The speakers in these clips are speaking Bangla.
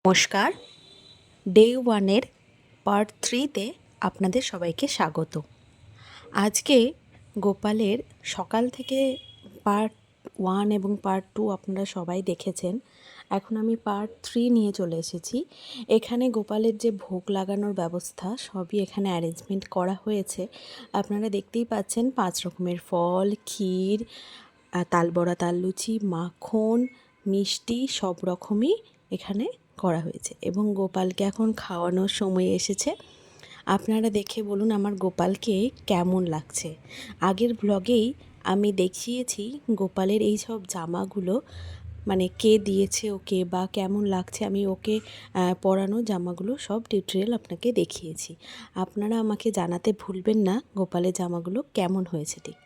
নমস্কার। ডে ওয়ানের পার্ট 3-তে আপনাদের সবাইকে স্বাগত। আজকে গোপালের সকাল থেকে পার্ট 1 এবং পার্ট 2 আপনারা সবাই দেখেছেন। এখন আমি পার্ট 3 নিয়ে চলে এসেছি। এখানে গোপালের যে ভোগ লাগানোর ব্যবস্থা সবই এখানে অ্যারেঞ্জমেন্ট করা হয়েছে। আপনারা দেখতেই পাচ্ছেন 5 রকমের ফল, ক্ষীর, তালবড়া, তাললুচি, মাখন, মিষ্টি সব রকমই এখানে করা হয়েছে এবং গোপালকে এখন খাওয়ানোর সময় এসেছে। আপনারা দেখে বলুন আমার গোপালকে কেমন লাগছে। আগের ব্লগেই আমি দেখিয়েছি গোপালের এই সব জামাগুলো, মানে কে দিয়েছে ওকে বা কেমন লাগছে, আমি ওকে পরানো জামাগুলো সব ডিটেল আপনাকে দেখিয়েছি। আপনারা আমাকে জানাতে ভুলবেন না গোপালের জামাগুলো কেমন হয়েছে ঠিক।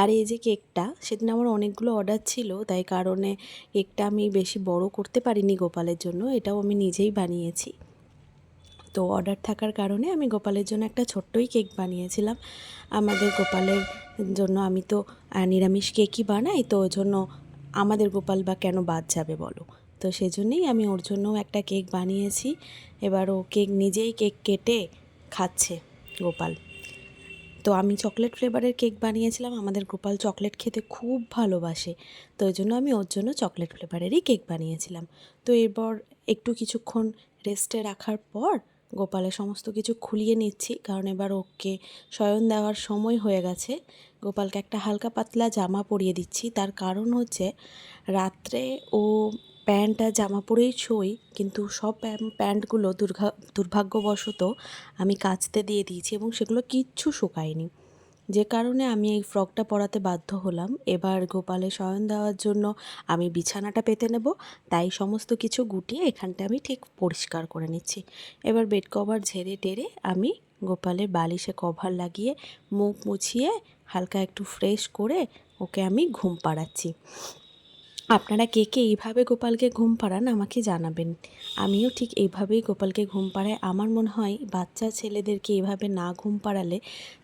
আর এই যে কেকটা, সেদিন আমার অনেকগুলো অর্ডার ছিল, তাই কারণে কেকটা আমি বেশি বড় করতে পারিনি গোপালের জন্য, এটাও আমি নিজেই বানিয়েছি। তো অর্ডার থাকার কারণে আমি গোপালের জন্য একটা ছোট্টই কেক বানিয়েছিলাম। আমাদের গোপালের জন্য আমি তো নিরামিষ কেকই বানাই, তো ওই জন্য আমাদের গোপাল বা কেন বাদ যাবে বলো। তো সেজন্যই আমি ওর জন্যও একটা কেক বানিয়েছি। এবার ও কেক নিজেই কেক কেটে খাচ্ছে গোপাল। তো আমি চকলেট ফ্লেভারের কেক বানিয়েছিলাম, আমাদের গোপাল চকলেট খেতে খুব ভালোবাসে, তো ওই জন্য আমি ওর জন্য চকলেট ফ্লেভারেরই কেক বানিয়েছিলাম। তো এরপর একটু কিছুক্ষণ রেস্টে রাখার পর গোপালের সমস্ত কিছু খুলিয়ে নিচ্ছি, কারণ এবার ওকে শয়ন দেওয়ার সময় হয়ে গেছে। গোপালকে একটা হালকা পাতলা জামা পরিয়ে দিচ্ছি, তার কারণ হচ্ছে রাত্রে ও প্যান্ট আর জামা পরেই শোয়, কিন্তু সব প্যান্টগুলো দুর্ভাগ্যবশত আমি কাচতে দিয়ে দিয়েছি এবং সেগুলো কিচ্ছু শুকায়নি, যে কারণে আমি এই ফ্রকটা পরাতে বাধ্য হলাম। এবার গোপালের শয়ন দেওয়ার জন্য আমি বিছানাটা পেতে নেব, তাই সমস্ত কিছু গুটিয়ে এখানটা আমি ঠিক পরিষ্কার করে নিচ্ছি। এবার বেড কভার ঝেড়ে টেরে আমি গোপালের বালিশে কভার লাগিয়ে মুখ মুছিয়ে হালকা একটু ফ্রেশ করে ওকে আমি ঘুম পাড়াচ্ছি। আপনারা কে কে এইভাবে গোপালকে ঘুম পাড়ান আমাকে জানাবেন। আমিও ঠিক এইভাবেই গোপালকে ঘুম পাড়াই। আমার মনে হয় বাচ্চা ছেলেদেরকে এইভাবে না ঘুম পাড়ালে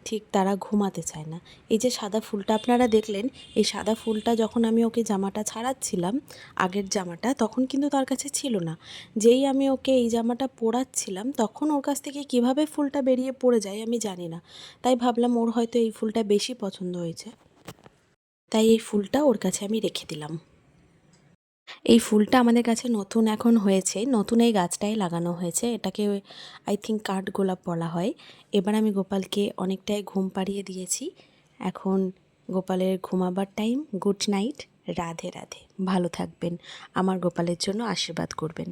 ঠিক তারা ঘুমাতে চায় না। এই যে সাদা ফুলটা আপনারা দেখলেন, এই সাদা ফুলটা যখন আমি ওকে জামাটা ছাড়াচ্ছিলাম, আগের জামাটা, তখন কিন্তু তার কাছে ছিল না। যেই আমি ওকে এই জামাটা পরাচ্ছিলাম তখন ওর কাছ থেকে কিভাবে ফুলটা বেরিয়ে পড়ে যায় আমি জানি না। তাই ভাবলাম ওর হয়তো এই ফুলটা বেশি পছন্দ হয়েছে, তাই এই ফুলটা ওর কাছে আমি রেখে দিলাম। এই ফুলটা আমাদের কাছে নতুন এখন হয়েছে, নতুন এই গাছটাই লাগানো হয়েছে, এটাকে আই থিঙ্ক কাঠগোলাপ বলা হয়। এবার আমি গোপালকে অনেকটাই ঘুম পাড়িয়ে দিয়েছি। এখন গোপালের ঘুমাবার time. Good night, Radhe Radhe. ভালো থাকবেন, আমার গোপালের জন্য আশীর্বাদ করবেন।